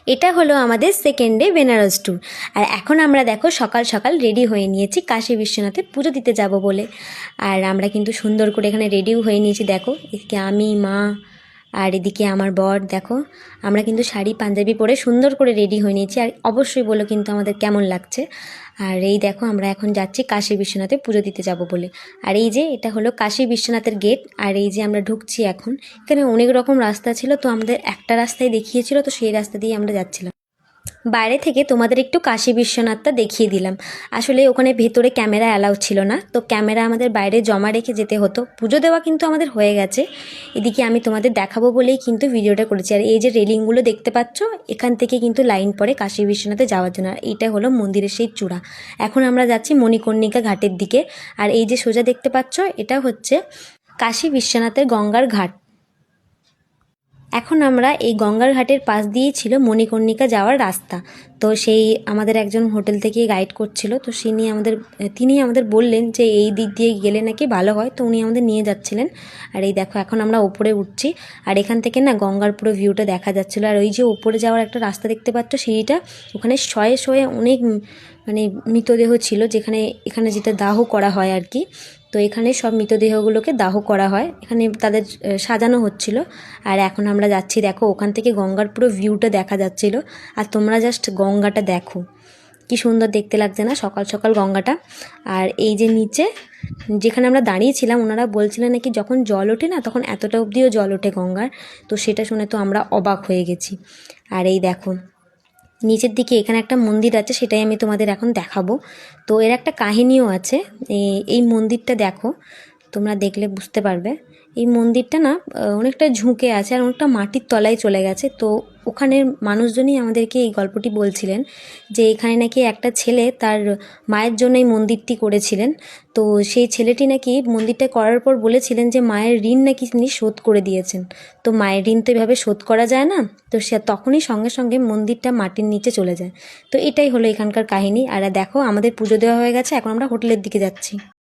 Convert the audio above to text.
এটা হলো আমাদের সেকেন্ড ডে বেনারস ট্যুর। আর এখন আমরা দেখো সকাল সকাল রেডি হয়ে নিয়েছি কাশী বিশ্বনাথে পুজো দিতে যাব বলে। আর আমরা কিন্তু সুন্দর করে এখানে রেডিও হয়ে নিয়েছি, দেখো এদিকে আমি, মা, আর এদিকে আমার বর। দেখো আমরা কিন্তু শাড়ি পাঞ্জাবি পরে সুন্দর করে রেডি হয়ে নিয়েছি। আর অবশ্যই বলো কিন্তু আমাদের কেমন লাগছে। আর এই দেখো আমরা এখন যাচ্ছি কাশী বিশ্বনাথে পুজো দিতে যাব বলে। আর এই যে এটা হলো কাশী বিশ্বনাথের গেট। আর এই যে আমরা ঢুকছি এখন। এখানে অনেক রকম রাস্তা ছিল, তো আমাদের একটা রাস্তায় দেখিয়েছিল, তো সেই রাস্তা দিয়ে আমরা যাচ্ছিলাম। বাইরে থেকে তোমাদের একটু কাশী বিশ্বনাথটা দেখিয়ে দিলাম। আসলে ওখানে ভেতরে ক্যামেরা অ্যালাউ ছিল না, তো ক্যামেরা আমাদের বাইরে জমা রেখে যেতে হতো। পুজো দেওয়া কিন্তু আমাদের হয়ে গেছে। এদিকে আমি তোমাদের দেখাবো বলেই কিন্তু ভিডিওটা করেছি। আর এই যে রেলিংগুলো দেখতে পাচ্ছ, এখান থেকে কিন্তু লাইন পড়ে কাশী বিশ্বনাথে যাওয়ার জন্য। আর এইটা হলো মন্দিরের সেই চূড়া। এখন আমরা যাচ্ছি মণিকর্ণিকা ঘাটের দিকে। আর এই যে সোজা দেখতে পাচ্ছ, এটা হচ্ছে কাশী বিশ্বনাথের গঙ্গার ঘাট। এখন আমরা এই গঙ্গার ঘাটের পাশ দিয়েই ছিল মণিকর্ণিকা যাওয়ার রাস্তা। তো সেই আমাদের একজন হোটেল থেকে গাইড করছিল, তো তিনি আমাদের বললেন যে এই দিক দিয়ে গেলে নাকি ভালো হয়, তো উনি আমাদের নিয়ে যাচ্ছিলেন। আর এই দেখো এখন আমরা ওপরে উঠছি। আর এখান থেকে না গঙ্গার পুরো ভিউটা দেখা যাচ্ছিলো। আর ওই যে ওপরে যাওয়ার একটা রাস্তা দেখতে পাচ্ছ, সেইটা ওখানে শয়ে শয়ে অনেক মানে মৃতদেহ ছিল, এখানে যেটা দাহ করা হয় আর কি। তো এখানে সব মৃতদেহগুলোকে দাহ করা হয়, এখানে তাদের সাজানো হচ্ছিল। আর এখন আমরা যাচ্ছি, দেখো ওখান থেকে গঙ্গার পুরো ভিউটা দেখা যাচ্ছিল। আর তোমরা জাস্ট গঙ্গাটা দেখো, কি সুন্দর দেখতে লাগছে না সকাল সকাল গঙ্গাটা। আর এই যে নিচে যেখানে আমরা দাঁড়িয়েছিলাম, ওনারা বলছিলেন নাকি যখন জল ওঠে না তখন এতটা অবধিও জল ওঠে গঙ্গার। তো সেটা শুনে তো আমরা অবাক হয়ে গেছি। আর এই দেখো নিচের দিকে এখানে একটা মন্দির আছে, সেটাই আমি তোমাদের এখন দেখাবো। তো এর একটা কাহিনীও আছে। এই মন্দিরটা দেখো, তোমরা দেখলে বুঝতে পারবে। এই মন্দিরটা না অনেকটা ঝুঁকে আছে আর অনেকটা মাটির তলায় চলে গেছে। তো ওখানের মানুষজনই আমাদেরকে এই গল্পটি বলছিলেন যে এখানে নাকি একটা ছেলে তার মায়ের জন্য এই মন্দিরটি করেছিলেন। তো সেই ছেলেটি নাকি মন্দিরটা করার পর বলেছিলেন যে মায়ের ঋণ নাকি তিনি শোধ করে দিয়েছেন। তো মায়ের ঋণ তো এভাবে শোধ করা যায় না, তো সে তখনই সঙ্গে সঙ্গে মন্দিরটা মাটির নিচে চলে যায়। তো এটাই হলো এখানকার কাহিনী। আর দেখো আমাদের পুজো দেওয়া হয়ে গেছে, এখন আমরা হোটেলের দিকে যাচ্ছি।